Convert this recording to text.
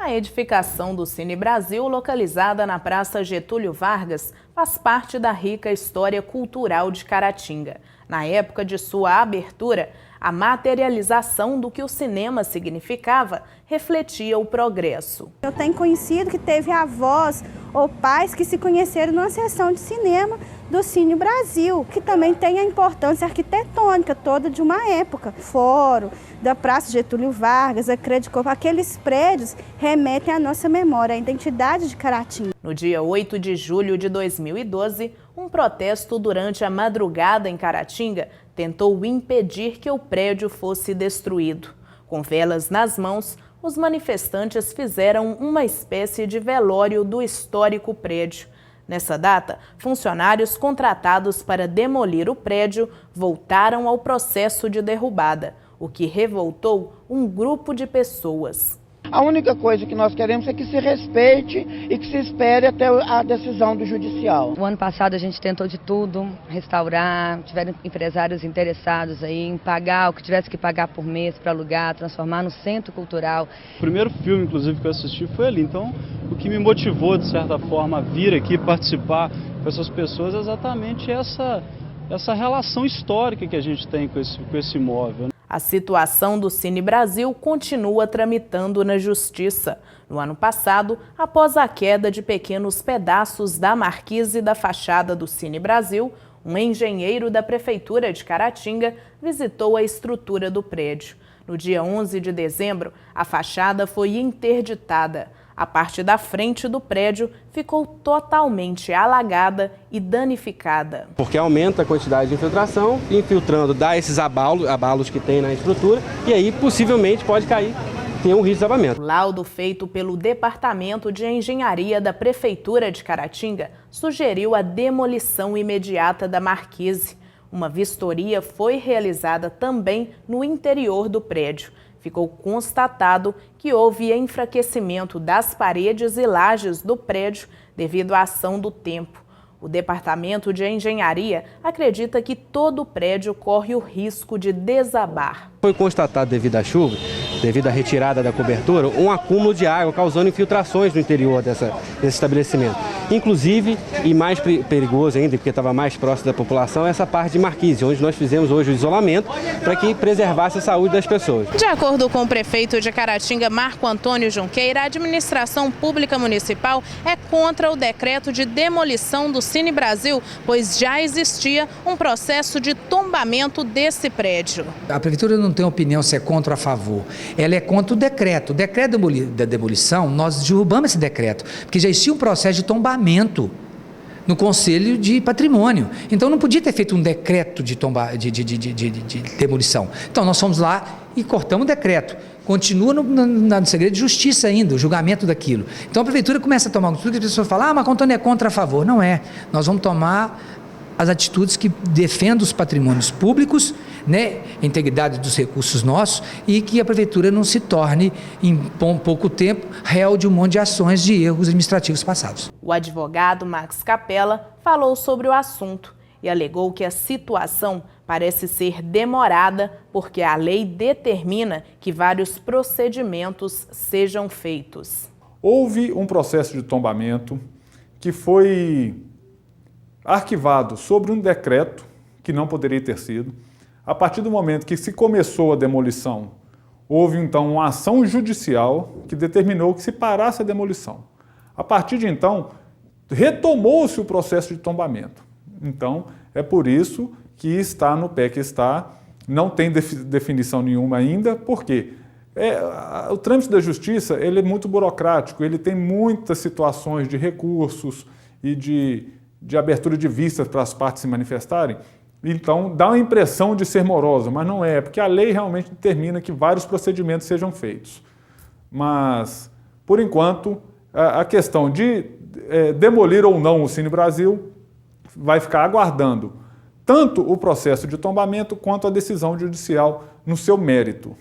A edificação do Cine Brasil, localizada na Praça Getúlio Vargas, faz parte da rica história cultural de Caratinga. Na época de sua abertura, a materialização do que o cinema significava refletia o progresso. Eu tenho conhecido que teve avós ou pais que se conheceram numa sessão de cinema do Cine Brasil, que também tem a importância arquitetônica toda de uma época. Fórum, da Praça Getúlio Vargas, a Credicorp, aqueles prédios remetem à nossa memória, à identidade de Caratinga. No dia 8 de julho de 2012, um protesto durante a madrugada em Caratinga tentou impedir que o prédio fosse destruído. Com velas nas mãos, os manifestantes fizeram uma espécie de velório do histórico prédio. Nessa data, funcionários contratados para demolir o prédio voltaram ao processo de derrubada, o que revoltou um grupo de pessoas. A única coisa que nós queremos é que se respeite e que se espere até a decisão do judicial. O ano passado a gente tentou de tudo, restaurar, tiveram empresários interessados aí em pagar o que tivesse que pagar por mês para alugar, transformar no centro cultural. O primeiro filme, inclusive, que eu assisti foi ali, então o que me motivou, de certa forma, a vir aqui participar com essas pessoas é exatamente essa relação histórica que a gente tem com esse imóvel. A situação do Cine Brasil continua tramitando na Justiça. No ano passado, após a queda de pequenos pedaços da marquise da fachada do Cine Brasil, um engenheiro da Prefeitura de Caratinga visitou a estrutura do prédio. No dia 11 de dezembro, a fachada foi interditada. A parte da frente do prédio ficou totalmente alagada e danificada. Porque aumenta a quantidade de infiltração, infiltrando dá esses abalos que tem na estrutura e aí possivelmente pode cair, tem um risco de desabamento. O laudo feito pelo Departamento de Engenharia da Prefeitura de Caratinga sugeriu a demolição imediata da marquise. Uma vistoria foi realizada também no interior do prédio. Ficou constatado que houve enfraquecimento das paredes e lajes do prédio devido à ação do tempo. O Departamento de Engenharia acredita que todo o prédio corre o risco de desabar. Foi constatado devido à chuva, devido à retirada da cobertura, um acúmulo de água causando infiltrações no interior desse estabelecimento. Inclusive, e mais perigoso ainda, porque estava mais próximo da população, essa parte de marquise, onde nós fizemos hoje o isolamento para que preservasse a saúde das pessoas. De acordo com o prefeito de Caratinga, Marco Antônio Junqueira, a administração pública municipal é contra o decreto de demolição do Cine Brasil, pois já existia um processo de tombamento desse prédio. A prefeitura não tem opinião se é contra ou a favor. Ela é contra o decreto. O decreto da demolição, nós derrubamos esse decreto, porque já existia um processo de tombamento no Conselho de Patrimônio. Então não podia ter feito um decreto de demolição. Então nós fomos lá e cortamos o decreto. Continua no segredo de justiça ainda, o julgamento daquilo. Então a prefeitura começa a tomar um estudo e as pessoas falam, mas Antônio é contra a favor. Não é. Nós vamos tomar as atitudes que defendam os patrimônios públicos, né, a integridade dos recursos nossos e que a prefeitura não se torne, em pouco tempo, réu de um monte de ações de erros administrativos passados. O advogado Max Capella falou sobre o assunto e alegou que a situação parece ser demorada porque a lei determina que vários procedimentos sejam feitos. Houve um processo de tombamento que foi arquivado sobre um decreto que não poderia ter sido. A partir do momento que se começou a demolição, houve então uma ação judicial que determinou que se parasse a demolição. A partir de então, retomou-se o processo de tombamento. Então, é por isso que está no pé que está, não tem definição nenhuma ainda, porque o trâmite da justiça ele é muito burocrático, ele tem muitas situações de recursos e de abertura de vistas para as partes se manifestarem, então dá a impressão de ser morosa, mas não é, porque a lei realmente determina que vários procedimentos sejam feitos. Mas, por enquanto, a questão de demolir ou não o Cine Brasil vai ficar aguardando tanto o processo de tombamento quanto a decisão judicial no seu mérito.